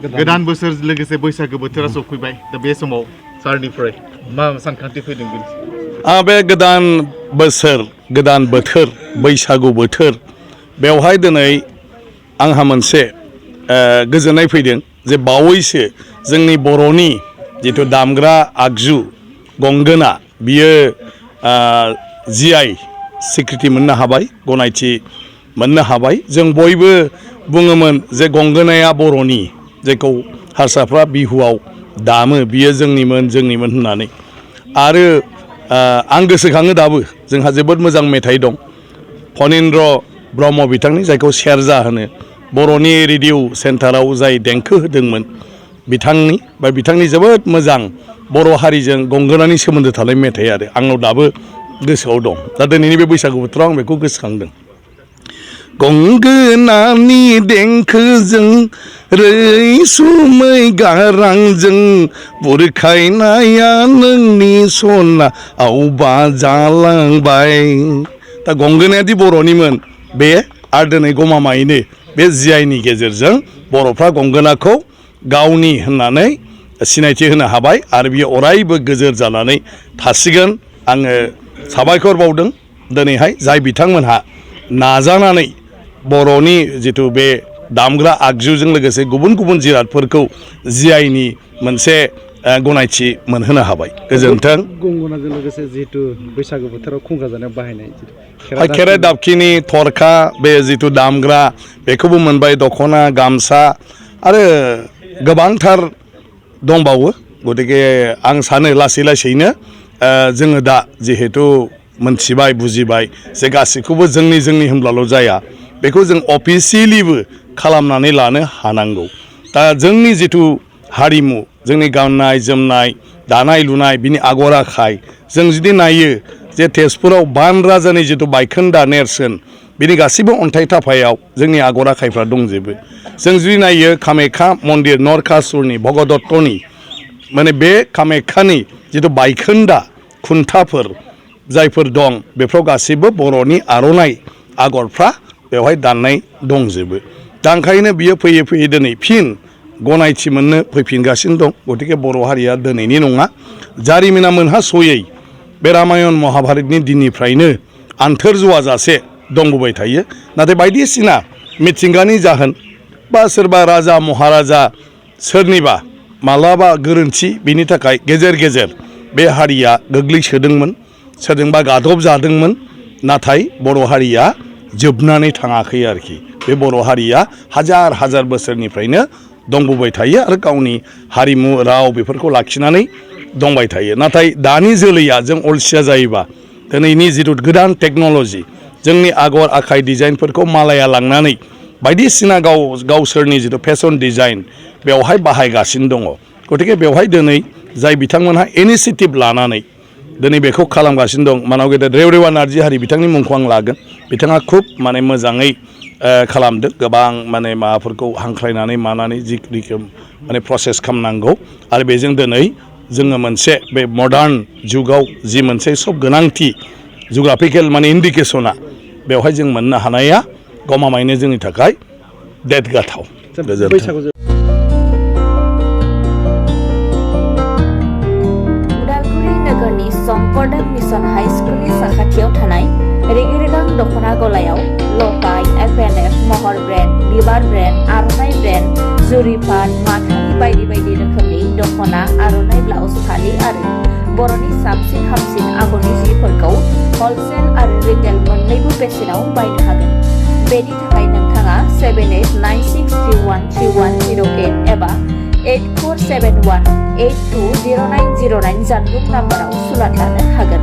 गोदान बोसोर लोगोसे बैसागो बोथोरा सफैबाय दा बे समाव सारनिफ्राय मा सानखांथि फैदों बे गोदान बोथोर बैसागु बोथोर बेवहाय दिनै आंहा मोनसे गोजोननाय फैदों जे बावैसो जोंनि बर'नि जिथु दामग्रा आगजु गंगोना बियो GI स्वीकृति मोननो हाबाय गनायथि मोननो हाबाय जों बयबो बुङोमोन जे गंगोनाया बर'नि जेखौ हारसाफ्रा बिहुआव दामो बियो जोंनिमोन होननानै आरो आं गोसोखाङो दाबो जोंहा जोबोद मोजां मेथाइ दं फणीन्द्र ब्रह्म बिथांनि जायखौ सेरजा होनो बर'नि रेडिअ सेन्टाराव जाय देंखो होदोंमोन बिथांनि जोबोद मोजां बर' हारिजों गंगोनानि सोमोन्दो थानाय मेथाइ आरो आंनाव दाबो गोसोआव दं दा दिनैनि बे बैसागु बोथोराव आं बेखौ गोसोखांदों गंगोनानि देंखोजों रैसुमै गारांजों बुरखायनाया नोंनि सना आवबा जालांबाय दा गंगोनायादि बर'निमोन बे आरो दिनै गमामायैनो बे GIनि गेजेरजों बर'फ्रा गंगोनाखौ गावनि होननानै सिनायथि होनो हाबाय आरो बियो अरायबो गोजोर जानानै थासिगोन आङो साबायखर बावदों दिनैहाय जाय बिथांमोनहा नाजानानै बर'नि जिथु बे दामग्रा आगजुजों लोगोसे गुबुन गुबुन जिरादफोरखौ GIनि मोनसे गनायथि मोनहोनो हाबाय गोजोन्थों गंगनाजों लोगोसे जिहेतु बैसागु बोथोराव खुंखा जानायाव बाहायनाय खेराइ दाबखिनि थरखा बे जिथु दामग्रा बेखौबो मोनबाय दख'ना गामसा आरो गोबांथार दंबावो गतिके आं सानो लासै लासैनो जोङो दा जिहेतु मोनथिबाय बुजिबाय जे गासैखौबो जोंनि होनब्लाल' जाया बेखौ जों अफिसियेलिबो खालामनानै लानो हानांगौ दा जोंनि जिथु हारिमु जोंनि गाननाय जोमनाय दानाय लुनाय बिनि आगर आखाइ जों जुदि नायो जे तेजपुराव बान राजानि जिथु बायखोन्दा नेरसोन बिनि गासैबो अन्थाइ थाफायाव जोंनि आगर आखाइफ्रा दंजोबो जों जुदि नायो कामाख्या मन्दिर नरकासुरनि भगदत्तनि माने बे कामाख्यानि जिथु बायखोन्दा खुन्थाफोर जायफोर दं बेफोराव गासैबो बर'नि आर'नाइ आगरफ्रा बेवहाय दाननाय दंजोबो दा ओंखायनो बियो फैयै फैयै दिनै फिन गनायथि मोननो फैफिनगासिनो दं गतिके बर' हारिया दिनैनि नङा जारिमिना मोनहास'यै बे रामायण महाभारतनि दिननिफ्रायनो आन्थोर ज'वाजासे दंबोबाय थायो नाथाय बायदिसिना मिथिंगानि जाहोन बा सोरबा राजा महाराजा सोरनिबा मालाबा गोरोन्थि बिनि थाखाय गेजेर गेजेर बे हारिया गोग्लैसोदोंमोन सोरजोंबा गादब जादोंमोन नाथाय बर' हारिया जोबनानै थाङाखै आरोखि बे बर' हारिया हाजार हाजार बोसोरनिफ्रायनो दंबोबाय थायो आरो गावनि हारिमु राव बेफोरखौ लाखिनानै दंबाय थायो नाथाय दानि जोलैया जों अलसिया जायोबा दिनैनि जिथु गोदान टेक्न'लजि जोंनि आगर आखाइ डिजाइनफोरखौ मालाया लांनानै बायदिसिना गावसोरनि जिथु फेशन डिजाइन बेवहाय बाहायगासिनो दङ गतिके बेवहाय दिनै जाय बिथांमोनहा इनिसियेटिभ लानानै दिनै बेखौ खालामगासिनो दं मानाव गेदेर रेवरेवा नार्जिहारि बिथांनि मुंखौ आं लागोन बिथाङा खुब माने मोजाङै खालामदों गोबां माने माबाफोरखौ हांख्रायनानै मानानै जि रोखोम माने प्रसेस खालामनांगौ आरो बेजों दिनै जोङो मोनसे बे मडार्न जुगाव जि मोनसे सब गोनांथि जुग्राफिकेल माने इन्डिकेसना बेवहाय जों मोननो हानाया गमामायैनो जोंनि थाखाय देरगाथाव संकरदेव मिशन हाई स्कुलनि साखाथियाव थानाय रेगे-रेगां दख'ना गलायाव लफाय FNF महर ब्रेन्ड बिबार ब्रेन्ड आर'नाइ ब्रेन्ड जुरिफान माथानि बायदि बायदि रोखोमनि दख'ना आर'नाइ ब्लाउस फालि आरो बर'नि साबसिन हामसिन आगरनि जिफोरखौ हलसेल आरो रिटेल मोन्नैबो बेसेनाव बायनो हागोन बेनि थाखाय नोंथाङा 7896313108 एबा 8471820909 जानबुं नाम्बाराव सुलाद लानो हागोन।